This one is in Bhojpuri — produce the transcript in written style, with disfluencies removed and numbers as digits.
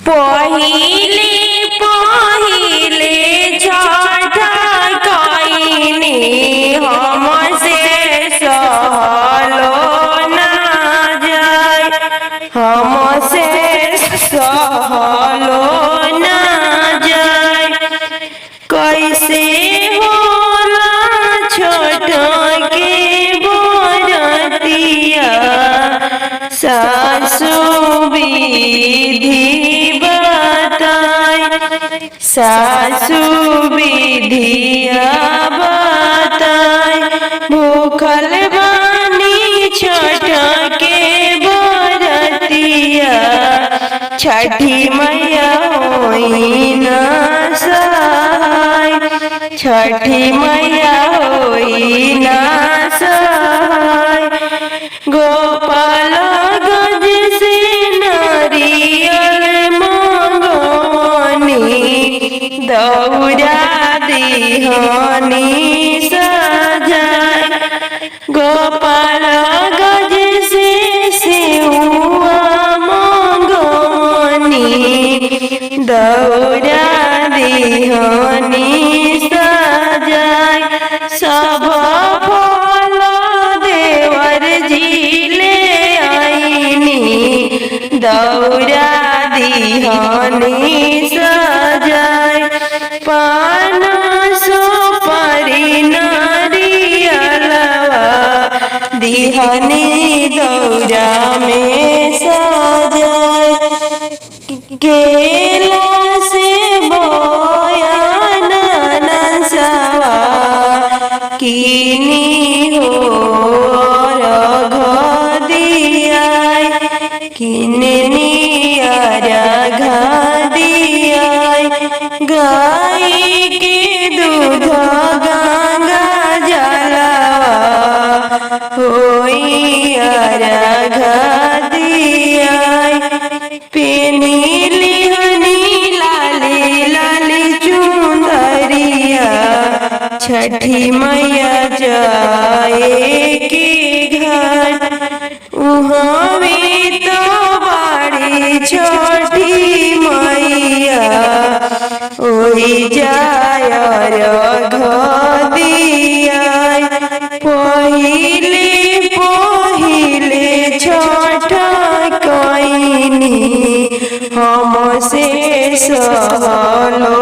पहिले पहिले छठ कइनी हमसे सहलो ना जाय, हमसे सहलो ना जाय। कैसे होला छोट के बरतिया, सासु विधि बताय, सासु विधिया बताय। भूखल बानी छठ के बरतिया, छठी मैया होई ना सहाय, छठी मैया होई ना सहाय। गोपाल गज से नारियल मंगवनी, दौरा दिहनी सजाय। गोपाल गज से सेउआ मंगवनी, दौरा दिहनी सजाय। सब फल देवर जी ले आईनी, दौरा दिहनी सजाय। पान सुपारी नारियलवा दिहनी दौरा में सजाय। केला से बोया नसवा कीनी हो रघ दियाय, किननी रघ दियाय। गाय के दूध गंगा जलवा होई रघ दियाय। पेनी लिहनी लाली लाली चुंदरिया, छठी मैया जाए के घाट। उहावे तो बाड़ी छठी मैया, ओही जाय रघ दियाय। पहिले पहिले छठ कइनी हमसे सहलो